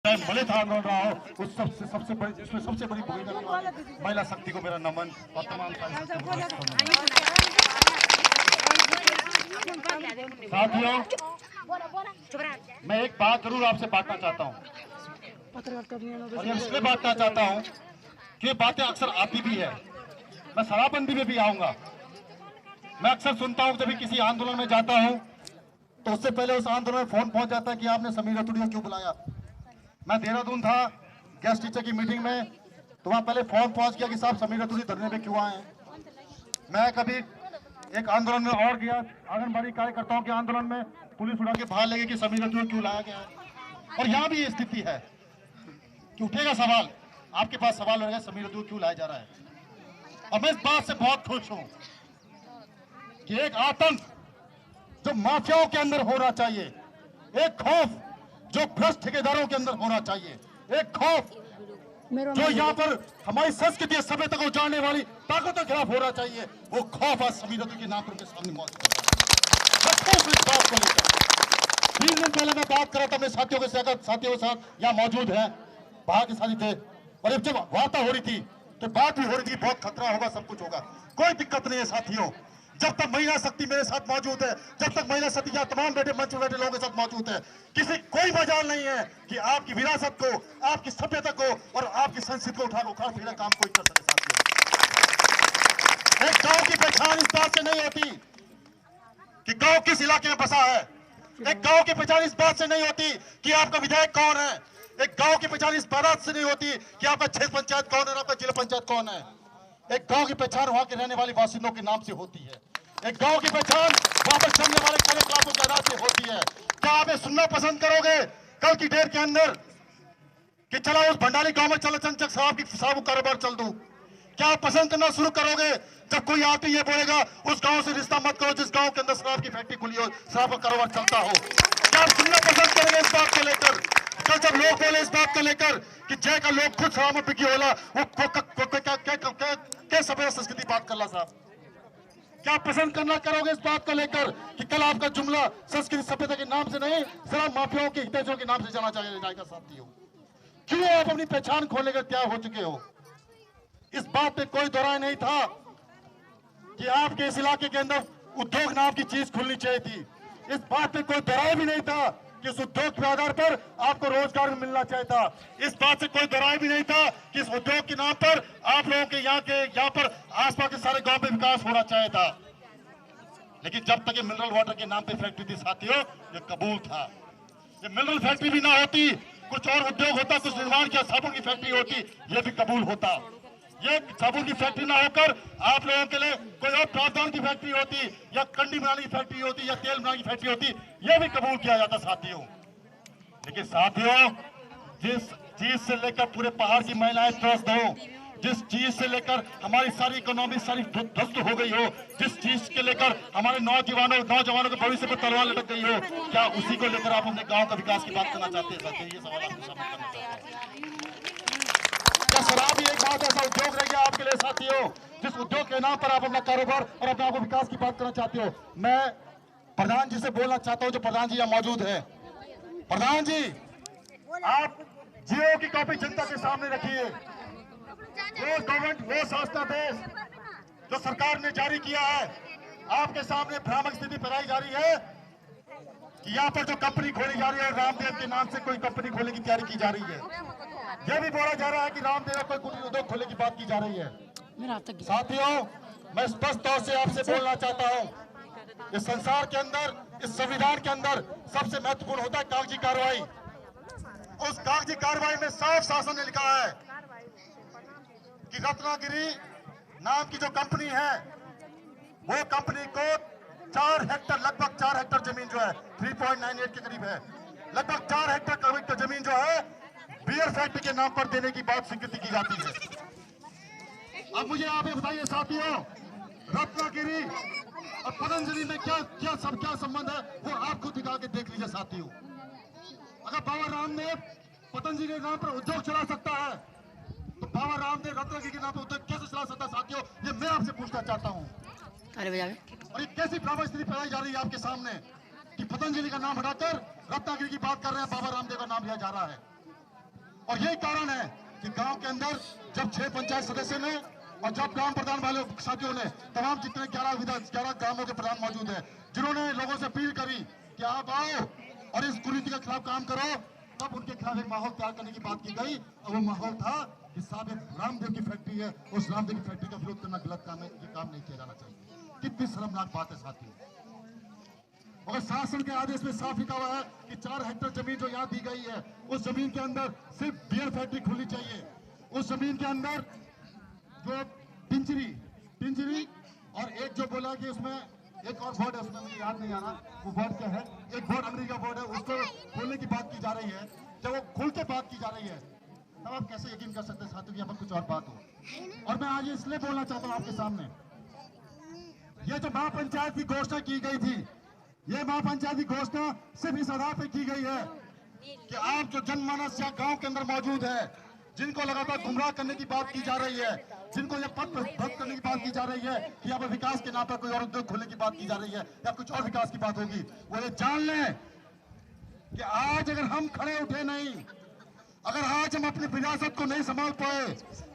भले था आंदोलन रहा हो, उस सबसे बड़ी इसमें सबसे बड़ी भूमिका महिला शक्ति को मेरा नमन और तमाम साथियों। मैं एक बात जरूर आपसे बांटना चाहता हूँ और ये इसलिए बांटना चाहता हूँ कि ये बातें अक्सर आती भी है। मैं शराबबंदी में भी आऊंगा। मैं अक्सर सुनता हूँ जब भी किसी आंदोलन में जाता हूँ तो उससे पहले उस आंदोलन में फोन पहुंच जाता है कि आपने समीर रतूड़ी को क्यों बुलाया। मैं देहरादून था गेस्ट टीचर की मीटिंग में, तो वहां पहले फोन पहुंच गया कि साहब समीर रतूड़ी धरने पे क्यों आए हैं। मैं कभी एक आंदोलन में और गया, आंगनबाड़ी कार्यकर्ताओं के आंदोलन में पुलिस उड़ा के बाहर लगे कि समीर रतूड़ी क्यों लाया गया है। और यहाँ भी ये स्थिति है कि उठेगा सवाल, आपके पास सवाल रहेगा समीर रतूड़ी क्यों लाया जा रहा है। और मैं इस बात से बहुत खुश हूं कि एक आतंक जो माफियाओं के अंदर होना चाहिए, एक खौफ जो भ्रष्ट ठेकेदारों के अंदर होना चाहिए, एक खौफ जो यहाँ पर हमारी संस्कृति और सभ्यता को उजाड़ने वाली ताकतों के खिलाफ होना चाहिए, वो खौफ आज समीर रतूड़ी के नाम पर उनके सामने मौजूद है। 3 दिन पहले मैं बात कर रहा था अपने साथियों के साथ यहाँ मौजूद है, बाहर के साथी थे, और जब वार्ता हो रही थी तो बात भी हो रही थी बहुत खतरा होगा, सब कुछ होगा। कोई दिक्कत नहीं है साथियों, जब तक महिला शक्ति मेरे साथ मौजूद है, जब तक महिला शक्ति या तमाम बेटे मंच में बैठे लोगों के साथ मौजूद है, कोई मजाल नहीं है कि आपकी विरासत को, आपकी सभ्यता को और आपकी संस्कृति को उखाड़ फेंकने काम कोई कर सके साथियों। एक गांव की पहचान इस बात से नहीं होती कि गांव किस इलाके में बसा है। एक गांव की पहचान इस बात से नहीं होती कि आपका विधायक कौन है। एक गांव की पहचान इस बात से नहीं होती कि आपका क्षेत्र पंचायत कौन है, आपका जिला पंचायत कौन है। एक गांव की पहचान वहां के रहने वाले बासिंदों के नाम से होती है। एक गांव की पहचान वहां पर चलने वाले कार्यकर्ताओं के नाम से होती है। क्या आप ये सुनना पसंद करोगे कल की डेट के अंदर कि चला उस भंडारी गांव में चलो चंचक शराब का कारोबार चल दूं? क्या आप पसंद करना शुरू करोगे जब कोई आके ये बोलेगा उस गांव से रिश्ता मत करो जिस गांव के अंदर शराब की फैक्ट्री खुली हो, शराब का कारोबार चलता हो? क्या आप सुनना पसंद करोगे इस बात को लेकर? कल जब लोग बोले इस बात को लेकर कि जय का लोग खुद शराब में बिकी होला, वो क्या सभ्य संस्कृति बात कर ला साहब? क्या पसंद करना करोगे इस बात को लेकर कि कल आपका जुमला संस्कृति सभ्यता के नाम से नहीं, शराब माफियाओं के हितैषियों के नाम से जाना जाएगा साथियों? क्यों आप अपनी पहचान खोलने के तैयार हो चुके हो? इस बात पे कोई दोहराय नहीं था कि आपके इस इलाके के अंदर उद्योग नाम की चीज खुलनी चाहिए थी। इस बात पे कोई दोहराय भी नहीं था कि इस उद्योग के आधार पर आपको रोजगार मिलना चाहिए था। इस बात से कोई दोहराय भी नहीं था कि इस उद्योग के नाम पर आप लोगों के यहाँ पर आसपास के सारे गांव में विकास होना चाहिए था। लेकिन जब तक ये मिनरल वाटर के नाम पे फैक्ट्री थी साथियों, ये कबूल था। ये मिनरल फैक्ट्री भी ना होती, कुछ और उद्योग होता, कुछ निर्माण की साबुन की फैक्ट्री होती, ये भी कबूल होता। ये साबुन की फैक्ट्री ना होकर आप लोगों के लिए कोई और प्रावधान की फैक्ट्री होती, या कंडी बनाने की फैक्ट्री होती, या तेल बनाने की फैक्ट्री होती, ये भी कबूल किया जाता साथियों। लेकिन साथियों, जिस चीज से लेकर पूरे पहाड़ की महिलाएं त्रस्त हो, जिस चीज से लेकर हमारी सारी इकोनॉमी सारी ध्वस्त हो गई हो, जिस चीज के लेकर हमारे नौजवानों के भविष्य पर तलवार लटक गई हो, क्या उसी को लेकर आप अपने गांव का विकास की बात करना चाहते हैं साथियों? ये सवाल आपको सामने करना चाहते हैं। क्या शराब ही एक बहुत ऐसा उद्योग रह गया आपके लिए साथियों, जिस उद्योग के नाम पर आप अपना कारोबार और अपने आप को विकास की बात करना चाहते हो? मैं प्रधान जी से बोलना चाहता हूं, जो प्रधान जी यहाँ मौजूद है। प्रधान जी, आप जियो की कॉपी जनता के सामने रखिए। वो गवर्नमेंट, वो शासनादेश जो सरकार ने जारी किया है, आपके सामने भ्रामक स्थिति फैलाई जा रही है कि यहाँ पर जो कंपनी खोली जा रही है, रामदेव के नाम से कोई कंपनी खोलने की तैयारी की जा रही है। यह भी बोला जा रहा है कि रामदेव कोई कुटीर उद्योग खोलने की बात की जा रही है। साथियों, मैं स्पष्ट तौर से आपसे बोलना चाहता हूं, इस संसार के अंदर, इस संविधान के अंदर सबसे महत्वपूर्ण होता है कागजी कार्रवाई। उस कागजी कार्रवाई में साफ शासन ने लिखा है कि रत्नागिरी नाम की जो कंपनी है, वो कंपनी को 4 हेक्टर, लगभग 4 हेक्टर जमीन जो है 3.98 के करीब है, लगभग 4 हेक्टर का जमीन जो है बियर फैक्ट्री के नाम पर देने की बात स्वीकृति की जाती है। अब मुझे आप ये बताइए साथियों, रत्नागिरी और पतंजलि में क्या संबंध है, वो आप खुद दिखा के देख लीजिए साथियों। अगर बाबा रामदेव पतंजलि के नाम पर उद्योग चला सकता है, तो बाबा रामदेव रत्नागिरी के नाम पर उद्योग कैसे चला सकता है साथियों? ये मैं आपसे पूछना चाहता हूँ। और ये कैसी भ्रामक स्थिति फैलाई जा रही है आपके सामने कि पतंजलि का नाम हटाकर रत्नागिरी की बात कर रहे हैं, बाबा रामदेव का नाम लिया जा रहा है। और यही कारण है कि गांव के अंदर जब 6 पंचायत सदस्य ने और जब ग्राम प्रधान वाले साथियों ने तमाम जितने 11 ग्रामों के प्रधान मौजूद है, जिन्होंने लोगों से अपील करी कि आप आओ और इस कुरीति के खिलाफ काम करो, तब उनके खिलाफ एक माहौल तैयार करने की बात की गई। और वो माहौल था कि साहब एक रामदेव की फैक्ट्री है, उस रामदेव की फैक्ट्री का विरोध करना गलत काम है, ये काम नहीं किया जाना चाहिए। कितनी शर्मनाक बात है साथियों। मगर शासन के आदेश में साफ लिखा हुआ है कि 4 हेक्टेयर जमीन जो यहाँ दी गई है, उस जमीन के अंदर सिर्फ बियर फैक्ट्री खुलनी चाहिए। उस जमीन के अंदर जो पिंजरी और एक जो बोला कि उसमें एक और बोर्ड है, उसमें मुझे याद नहीं आ रहा वो बोर्ड क्या है, एक बोर्ड अंग्रेजी का बोर्ड है, उसको खोलने की बात की जा रही है। जब वो खुल के बात की जा रही है तब आप कैसे यकीन कर सकते हैं साथियों कि यहाँ पर कुछ और बात हो। और मैं आज इसलिए बोलना चाहता हूँ आपके सामने, ये जो महापंचायत की घोषणा की गई थी, ये महापंचायत की घोषणा सिर्फ इस आधार पर की गई है कि आप जो जनमानस या गांव के अंदर मौजूद है, जिनको लगातार गुमराह करने की बात की जा रही है, जिनको ये पद भ्रष्ट करने की बात की जा रही है कि यहाँ पर विकास के नाम पर कोई और उद्योग खोलने की बात की जा रही है या कुछ और विकास की बात होगी, वो ये जान लें कि आज अगर हम खड़े उठे नहीं, अगर आज हम अपनी विरासत को नहीं संभाल पाए,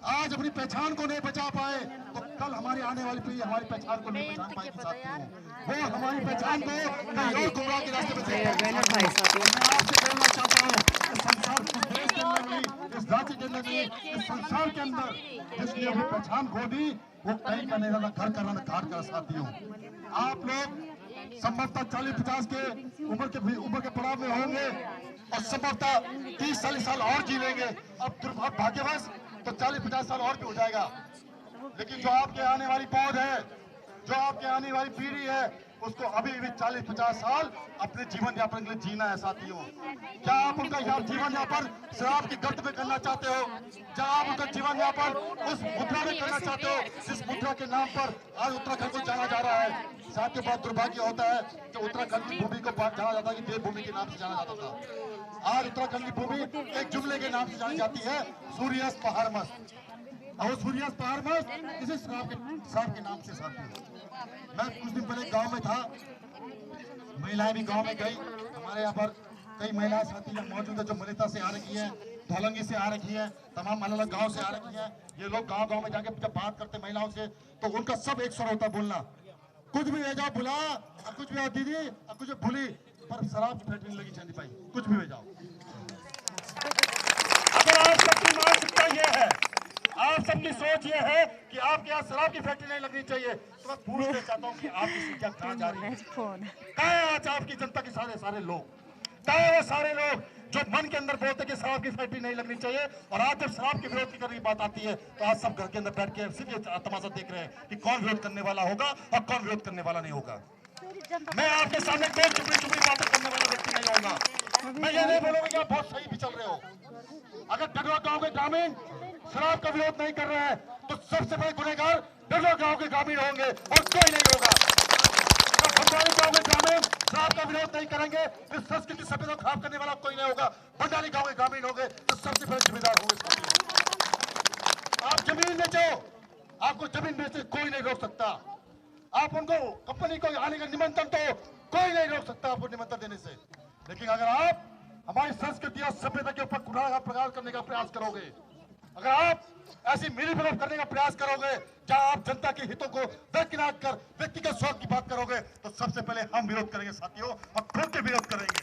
आज अपनी पहचान को नहीं बचा पाए, तो कल हमारी आने वाली पीढ़ी हमारी पहचान को नहीं पहचान पाएगी साथियों। वो हमारी पहचान को कहीं और गुमराह के रास्ते में मैं आपसे बोलना चाहता हूँ, इस संसार इस देश के अंदर नहीं, इस राज्य के अंदर नहीं, इस संसार के अंदर जिसने अपनी पहचान खो दी, वो कहीं का नहीं रहना, घर का रहना, घाट का साथियों। आप लोग संभवतः 40-50 के उम्र के पड़ाव में होंगे और संभवतः 30-40 साल और जी लेंगे। अब भाग्यवश तो 40-50 साल और भी हो जाएगा, लेकिन जो आपके आने वाली पौध है, जो आपके आने वाली पीढ़ी है, उसको अभी भी 40-50 साल अपने जीवन यापन के लिए जीना है साथियों। क्या आप उनका जीवन यापन शराब की गर्त में करना चाहते हो? क्या आप उनका जीवन यापन उस मुद्रा में करना चाहते हो जिस मुद्रा के नाम पर आज उत्तराखंड को जाना जा रहा है? साथ ही बहुत दुर्भाग्य होता है कि उत्तराखंड की भूमि को जाना जाता है कि देवभूमि के नाम से जाना जाता था। आज उत्तराखंड की भूमि एक जुमले के नाम से जानी जाती है, सूर्यास्त पहाड़ मस्त। और सूर्यास्त पहाड़ मस्त इसी शराब के नाम से साथियों। मैं कुछ दिन पहले गांव में था, महिलाएं भी गांव में गई। हमारे यहाँ पर कई महिलाएं साथी मौजूद है जो मलिता से आ रखी है, धौलंगी से आ रखी है, तमाम अलग अलग गांव से आ रखी है। ये लोग गांव में जाके जब बात करते महिलाओं से तो उनका सब एक स्वर होता बोलना, कुछ भी भेजाओ बुला, कुछ भी दीदी, कुछ भूली, पर शराब की फैक्ट्री लगी चंदी भाई, कुछ भी भेजाओ। अगर आप सबकी मानसिकता ये है, आप सबकी सोच ये है कि आपके यहाँ शराब की फैक्ट्री नहीं लगनी चाहिए, तो मैं पूछना चाहता हूँ कि आपकी शिक्षा कहाँ जा रही है? कहाँ है आज आपकी जनता के सारे लोग? कहाँ है वो सारे लोग जो मन के अंदर बोलते कि शराब की फैक्ट्री नहीं लगनी चाहिए, और आज जब शराब के विरोध की करने की बात आती है तो आज सब घर के अंदर बैठ के सिर्फ ये तमाशा देख रहे हैं कि कौन विरोध करने वाला होगा और कौन विरोध करने वाला नहीं होगा। मैं आपके सामने कोई चुपड़ी बातें करने वाला व्यक्ति नहीं होगा। मैं ये नहीं बोलूंगा कि आप बहुत सही भी चल रहे हो। अगर डडवा गांव के ग्रामीण शराब का विरोध नहीं कर रहे हैं तो सबसे बड़े गुनहगार डडवा गांव के ग्रामीण होंगे और कोई नहीं होगा। अगर भंडारी गांव के ग्रामीण शराब का विरोध नहीं करेंगे तो संस्कृति सभ्यता को खराब करने वाला कोई नहीं होगा, भंडारी गांव के ग्रामीण होंगे तो सबसे बड़े जिम्मेदार होंगे। आप जमीन बेचो, आपको जमीन बेचने कोई नहीं रोक सकता। आप उनको कंपनी को आने का निमंत्रण तो कोई नहीं रोक सकता आपको निमंत्रण देने से, लेकिन अगर आप हमारी संस्कृति और सभ्यता के ऊपर प्रहार करने का प्रयास करोगे, अगर आप ऐसी मिलीभगत करने का प्रयास करोगे जहां आप जनता के हितों को दरकिनार कर व्यक्तिगत स्वार्थ की बात करोगे, तो सबसे पहले हम विरोध करेंगे साथियों, और खुद के विरोध करेंगे।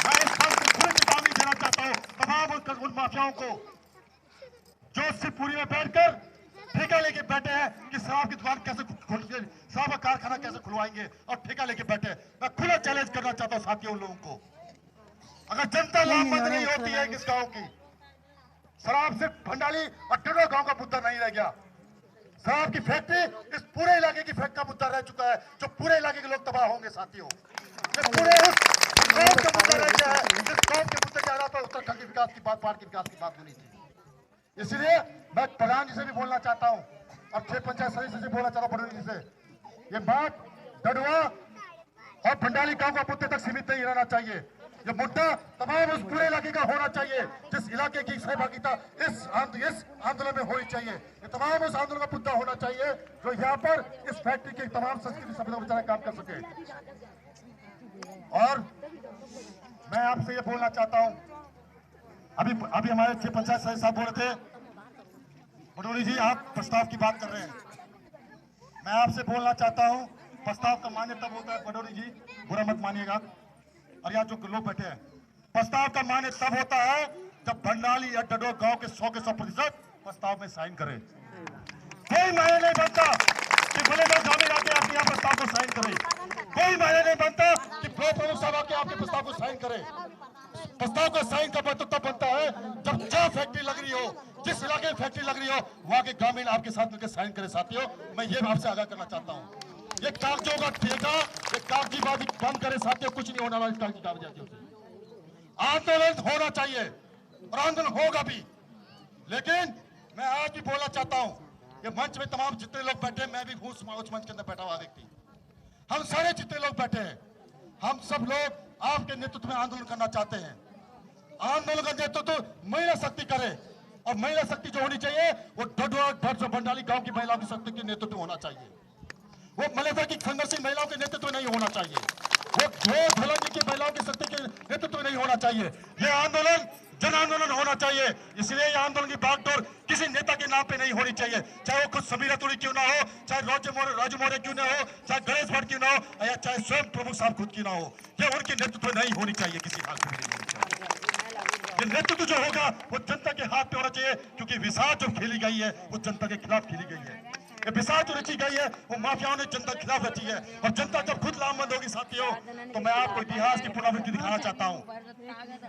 मैं इस बात को खुले चेतावनी देना चाहता हूं तमाम उन माफियाओं को जो शिवपुरी में बैठकर ठेका लेके बैठे हैं कि शराब की दुकान कैसे शराब का कारखाना कैसे खुलवाएंगे और ठेका लेके बैठे। मैं खुला चैलेंज करना चाहता हूं साथियों उन लोगों को, अगर जनता लामबंद नहीं होती है किस गांव की, शराब सिर्फ भंडाली और डडवा गांव का मुद्दा नहीं रह गया, शराब की फैक्ट्री इस पूरे इलाके की फैक्ट्री का मुद्दा रह चुका है, जो पूरे इलाके के लोग तबाह होंगे साथियों। पूरे उस गांव का मुद्दा रह गया है, जिस गांव के मुद्दे के आधार पर उत्तराखंड के विकास की बात, पहाड़ के विकास की बात होनी थी। इसलिए मैं प्रधान जी से भी बोलना चाहता हूं, अब 6 पंचायत सदस्य से बोलना चाहता हूं, प्रधान जी से, ये बात डडवा और भंडाली गांव का मुद्दे तक सीमित नहीं रहना चाहिए। ये मुद्दा तमाम उस पूरे इलाके का होना चाहिए, जिस इलाके की सहभागिता इस आंदोलन में होनी चाहिए। ये तमाम उस आंदोलन का मुद्दा होना चाहिए जो यहाँ पर इस फैक्ट्री के तमाम संस्कृति सभ्यता बचाने काम कर सके। और मैं आपसे ये बोलना चाहता हूं, अभी हमारे छह पंचायत सदस्य साहब बोल रहे थे, पटौड़ी जी आप प्रस्ताव की बात कर रहे हैं, मैं आपसे बोलना चाहता हूं प्रस्ताव का मान्य तब होता है, पटौड़ी जी बुरा मत मानिएगा, और यहाँ जो लोग बैठे हैं, प्रस्ताव का मान्य तब होता है जब भंडाली या डडो गांव के 100% प्रस्ताव में साइन करे। कोई मायने नहीं बनता कि भलेगढ़ गांव में आके आप यहाँ प्रस्ताव को साइन करें, कोई मायने नहीं बनता कि प्रमुख साहब आके आपके प्रस्ताव को साइन करें। प्रस्ताव का साइन का मतलब तब बनता है जब जहाँ फैक्ट्री लग रही हो, जिस इलाके में फैक्ट्री लग रही हो, वहां के ग्रामीण आपके साथ मिलकर साइन करे। साथियों, मैं ये आपसे आगाह करना चाहता हूँ, ये कागजों का ठेका, ये कागजीबाजी बंद करे साथियों, कुछ नहीं होने वाला इस कागजी कागजातियों से। आंदोलन होना चाहिए और आंदोलन होगा भी, लेकिन मैं आज भी बोलना चाहता हूँ, ये मंच में तमाम जितने लोग बैठे, मैं भी हूँ उस मंच के अंदर बैठा हुआ व्यक्ति, हम सारे जितने लोग बैठे हैं, हम सब लोग आपके नेतृत्व में आंदोलन करना चाहते हैं। आंदोलन का नेतृत्व महिला शक्ति करे, और महिला शक्ति जो होनी चाहिए वो डडो भंडाली गांव की महिलाओं की शक्ति के नेतृत्व होना चाहिए, वो मलेथा की संघर्षशील महिलाओं के नेतृत्व नहीं होना चाहिए, वो धोलाजी की महिलाओं की शक्ति के नेतृत्व नहीं होना चाहिए। ये आंदोलन जन आंदोलन होना चाहिए, इसलिए ये आंदोलन की बागडोर किसी नेता के नाम पे नहीं होनी चाहिए, चाहे वो खुद समीरा तुरी क्यों ना हो, चाहे राजू मौर्य क्यों ना हो, चाहे गणेश भट्ट क्यों ना हो, या चाहे स्वयं प्रमुख साहब खुद की ना हो, ये उनके नेतृत्व नहीं होनी चाहिए, किसी हाल में नहीं होनी चाहिए। ये नेतृत्व जो होगा वो जनता के हाथ में होना चाहिए, क्योंकि विसार जो खेली गई है वो जनता के खिलाफ खेली गई है, ये विसार जो रची गई है वो माफियाओं ने जनता के खिलाफ रची है, और जनता जब खुद लामबंद होगी साथियों, तो मैं आपको इतिहास की पुनरावृत्ति दिखाना चाहता हूँ।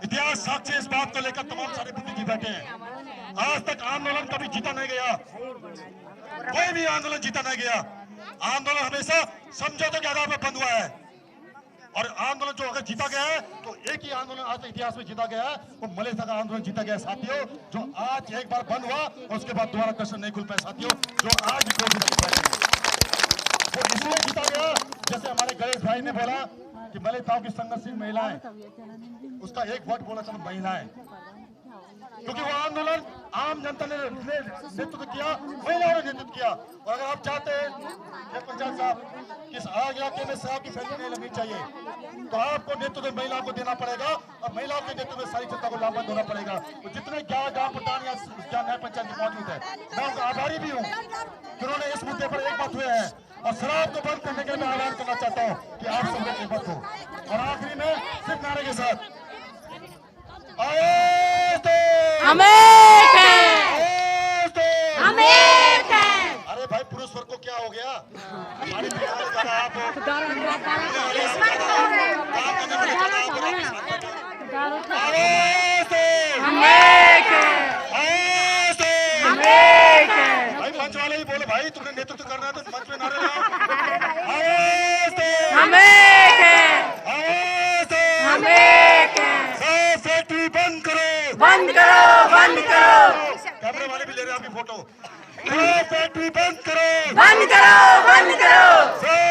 इतिहास साक्षी इस बात को लेकर तमाम सारे बुद्धिजीवी बैठे हैं, आज तक आंदोलन कभी जीता नहीं गया, कोई भी आंदोलन जीता नहीं गया, आंदोलन हमेशा समझौते के आधार पर बंद हुआ है, और आंदोलन जो अगर जीता गया है तो एक ही आंदोलन आज इतिहास में जीता गया है, वो मलेथा का आंदोलन जीता गया है साथियों, जो आज एक बार बंद हुआ और उसके बाद दोबारा दर्शन नहीं खुल पाए साथियों, जो आज वो इसलिए जीता गया, जैसे हमारे गणेश भाई ने बोला कि मलेथाओं की संघर्षशील महिलाएं, उसका एक वर्ड बोला था महिलाएं, क्योंकि वो आंदोलन आम जनता ने नेतृत्व किया, महिलाओं ने नेतृत्व किया, और अगर आप चाहते हैं पंचायत साहब कि इस आग इलाके में शराब की फैक्ट्री नहीं लगनी चाहिए, तो आपको नेतृत्व महिलाओं को देना पड़ेगा, और महिलाओं के नेतृत्व में सारी जनता को लामबंद होना पड़ेगा। तो जितने गांव प्रधान या न्याय पंचायत में मौजूद है, मैं उनका आभारी भी हूँ कि उन्होंने इस मुद्दे पर एक बात हुए हैं, और शराब को बंद करने के लिए मैं आह्वान करना चाहता हूँ कि आप सब लोग एक बात हो। और आखिरी में सिर्फ नारे के साथ अरे भाई पुरुष वर्ग को क्या हो गया, हमारी आप भाई मंच वाले ही बोलो, भाई तुमने नेतृत्व करना है तो मंच में नारे फैक्ट्री बंद करो, बंद करो, बंद करो, कैमरे वाले भी ले रहे हैं आपकी फोटो, फैक्ट्री बंद करो, बंद करो, बंद करो।